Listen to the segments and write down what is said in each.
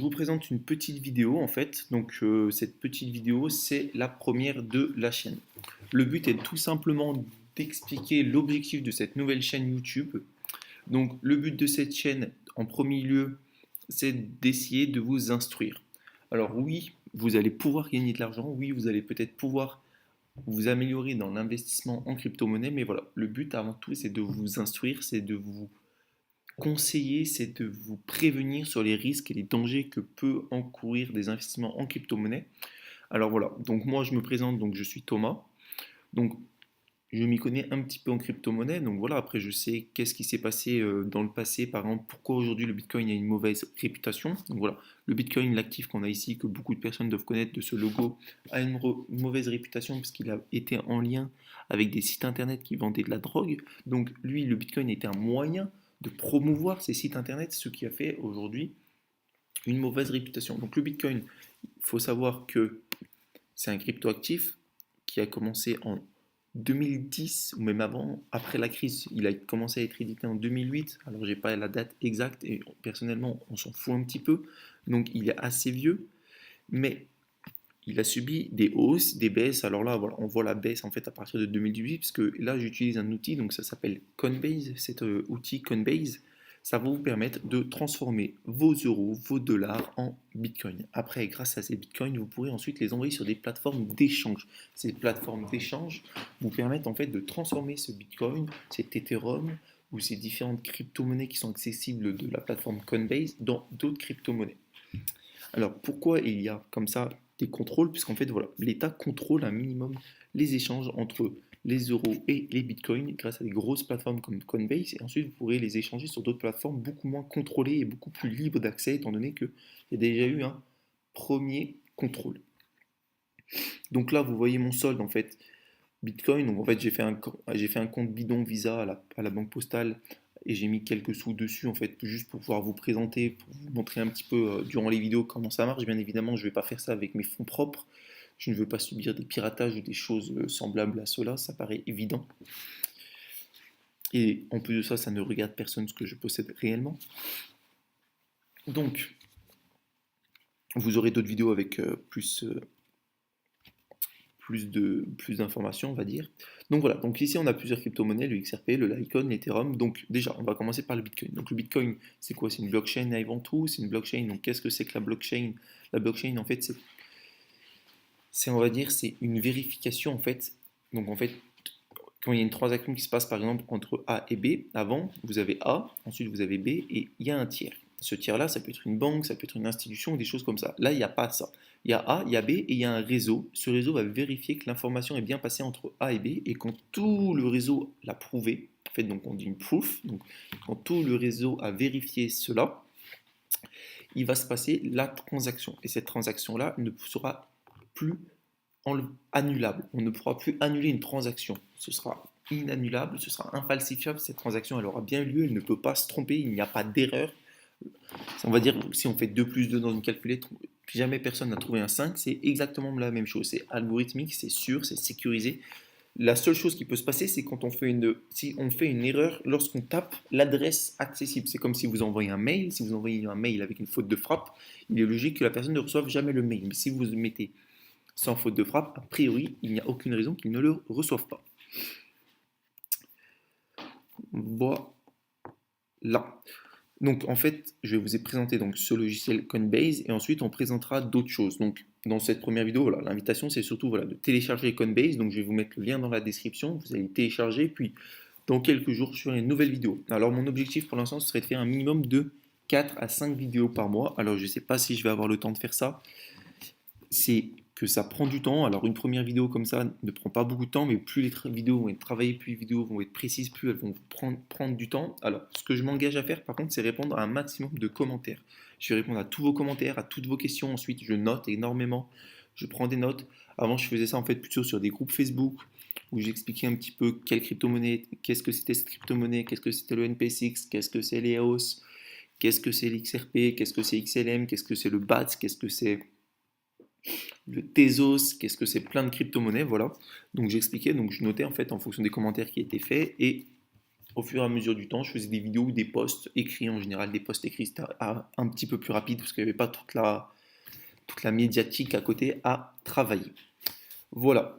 je vous présente une petite vidéo en fait. Cette petite vidéo, c'est la première de la chaîne. Le but est tout simplement d'expliquer l'objectif de cette nouvelle chaîne YouTube. Donc, le but de cette chaîne, en premier lieu, c'est d'essayer de vous instruire. Alors oui, vous allez pouvoir gagner de l'argent, oui, vous allez peut-être pouvoir vous améliorer dans l'investissement en crypto-monnaie, mais voilà, le but avant tout, c'est de vous instruire, c'est de vous conseiller, c'est de vous prévenir sur les risques et les dangers que peut encourir des investissements en crypto-monnaie. Alors voilà, donc moi je me présente, donc je suis Thomas. Donc je m'y connais un petit peu en crypto-monnaie, donc voilà, après je sais qu'est-ce qui s'est passé dans le passé, par exemple, pourquoi aujourd'hui le Bitcoin a une mauvaise réputation. Donc voilà, le Bitcoin, l'actif qu'on a ici, que beaucoup de personnes doivent connaître de ce logo, a une mauvaise réputation parce qu'il a été en lien avec des sites internet qui vendaient de la drogue. Donc lui, le Bitcoin était un moyen de promouvoir ces sites internet, ce qui a fait aujourd'hui une mauvaise réputation. Donc le Bitcoin, il faut savoir que c'est un crypto-actif qui a commencé en 2010 ou même avant, après la crise. Il a commencé à être édité en 2008. Alors j'ai pas la date exacte et personnellement on s'en fout un petit peu. Donc il est assez vieux, mais il a subi des hausses, des baisses. Alors là, voilà, on voit la baisse en fait à partir de 2018, parce que là j'utilise un outil, donc ça s'appelle Coinbase. Cet outil Coinbase, ça va vous permettre de transformer vos euros, vos dollars en bitcoin. Après, grâce à ces bitcoins, vous pourrez ensuite les envoyer sur des plateformes d'échange. Ces plateformes d'échange vous permettent en fait de transformer ce bitcoin, cet Ethereum ou ces différentes crypto-monnaies qui sont accessibles de la plateforme Coinbase dans d'autres crypto-monnaies. Alors pourquoi il y a comme ça des contrôles? Puisqu'en fait, voilà, l'État contrôle un minimum les échanges entre les euros et les bitcoins grâce à des grosses plateformes comme Coinbase. Et ensuite, vous pourrez les échanger sur d'autres plateformes beaucoup moins contrôlées et beaucoup plus libres d'accès, étant donné qu'il y a déjà eu un premier contrôle. Donc là, vous voyez mon solde en fait. Bitcoin, donc en fait j'ai fait un compte bidon Visa à la banque postale et j'ai mis quelques sous dessus en fait juste pour pouvoir vous présenter, pour vous montrer un petit peu durant les vidéos comment ça marche. Bien évidemment, je ne vais pas faire ça avec mes fonds propres. Je ne veux pas subir des piratages ou des choses semblables à cela, ça paraît évident. Et en plus de ça, ça ne regarde personne ce que je possède réellement. Donc, vous aurez d'autres vidéos avec plus d'informations, on va dire. Donc voilà, donc ici on a plusieurs crypto-monnaies, le XRP, le Litecoin, l'Ethereum. Donc déjà, on va commencer par le Bitcoin. Donc le Bitcoin, c'est quoi? C'est une blockchain avant tout, c'est une blockchain. Donc qu'est-ce que c'est que la blockchain? La blockchain, en fait, on va dire, c'est une vérification, en fait. Donc en fait, quand il y a une transaction qui se passe par exemple entre A et B, avant vous avez A, ensuite vous avez B et il y a un tiers. Ce tiers-là, ça peut être une banque, ça peut être une institution, des choses comme ça. Là, il n'y a pas ça. Il y a A, il y a B et il y a un réseau. Ce réseau va vérifier que l'information est bien passée entre A et B et quand tout le réseau l'a prouvé, en fait, donc on dit une proof, donc quand tout le réseau a vérifié cela, il va se passer la transaction. Et cette transaction-là ne sera plus annulable. On ne pourra plus annuler une transaction. Ce sera inannulable, ce sera infalsifiable. Cette transaction, elle aura bien lieu, elle ne peut pas se tromper, il n'y a pas d'erreur. On va dire, si on fait 2 plus 2 dans une calculette, jamais personne n'a trouvé un 5, c'est exactement la même chose. C'est algorithmique, c'est sûr, c'est sécurisé. La seule chose qui peut se passer, c'est quand si on fait une erreur lorsqu'on tape l'adresse accessible. C'est comme si vous envoyez un mail. Si vous envoyez un mail avec une faute de frappe, il est logique que la personne ne reçoive jamais le mail. Mais si vous mettez sans faute de frappe, a priori, il n'y a aucune raison qu'ils ne le reçoivent pas. Voilà. Donc en fait, je vais vous présenter donc ce logiciel Coinbase et ensuite on présentera d'autres choses. Donc dans cette première vidéo, voilà, l'invitation c'est surtout voilà, de télécharger Coinbase. Donc je vais vous mettre le lien dans la description. Vous allez télécharger, puis dans quelques jours, je ferai une nouvelle vidéo. Alors mon objectif pour l'instant, ce serait de faire un minimum de 4 à 5 vidéos par mois. Alors je ne sais pas si je vais avoir le temps de faire ça. C'est que ça prend du temps. Alors une première vidéo comme ça ne prend pas beaucoup de temps, mais plus les vidéos vont être travaillées, plus les vidéos vont être précises, plus elles vont prendre du temps. Alors ce que je m'engage à faire par contre, c'est répondre à un maximum de commentaires. Je vais répondre à tous vos commentaires, à toutes vos questions. Ensuite, je note énormément. Je prends des notes. Avant, je faisais ça en fait plutôt sur des groupes Facebook où j'expliquais un petit peu quelle crypto-monnaie, qu'est-ce que c'était cette crypto-monnaie, qu'est-ce que c'était le NPSX, qu'est-ce que c'est les EOS, qu'est-ce que c'est l'XRP, qu'est-ce que c'est XLM, qu'est-ce que c'est le BATS, qu'est-ce que c'est le Tezos, qu'est-ce que c'est, plein de crypto-monnaies, voilà. Donc j'expliquais, donc je notais en fait en fonction des commentaires qui étaient faits et au fur et à mesure du temps, je faisais des vidéos ou des posts écrits en général, des posts écrits, c'était un petit peu plus rapide parce qu'il n'y avait pas toute la médiatique à côté à travailler. Voilà.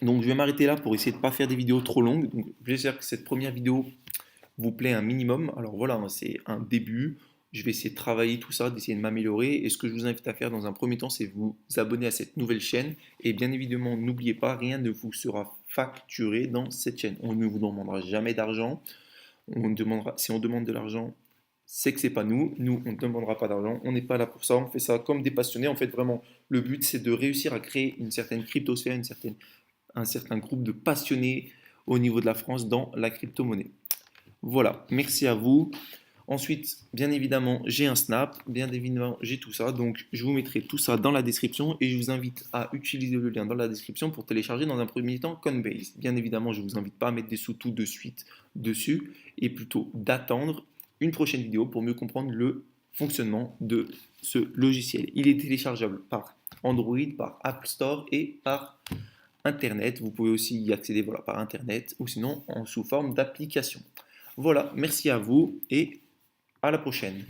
Donc je vais m'arrêter là pour essayer de ne pas faire des vidéos trop longues. Donc j'espère que cette première vidéo vous plaît un minimum. Alors voilà, hein, c'est un début. Je vais essayer de travailler tout ça, d'essayer de m'améliorer. Et ce que je vous invite à faire dans un premier temps, c'est vous abonner à cette nouvelle chaîne. Et bien évidemment, n'oubliez pas, rien ne vous sera facturé dans cette chaîne. On ne vous demandera jamais d'argent. Si on demande de l'argent, c'est que c'est pas nous. Nous, on ne demandera pas d'argent. On n'est pas là pour ça. On fait ça comme des passionnés. En fait, vraiment, le but, c'est de réussir à créer une certaine cryptosphère, un certain groupe de passionnés au niveau de la France dans la crypto-monnaie. Voilà, merci à vous. Ensuite, bien évidemment, j'ai un Snap, bien évidemment, j'ai tout ça. Donc, je vous mettrai tout ça dans la description et je vous invite à utiliser le lien dans la description pour télécharger dans un premier temps Coinbase. Bien évidemment, je ne vous invite pas à mettre des sous tout de suite dessus et plutôt d'attendre une prochaine vidéo pour mieux comprendre le fonctionnement de ce logiciel. Il est téléchargeable par Android, par App Store et par Internet. Vous pouvez aussi y accéder voilà, par Internet ou sinon sous forme d'application. Voilà, merci à vous et à la prochaine.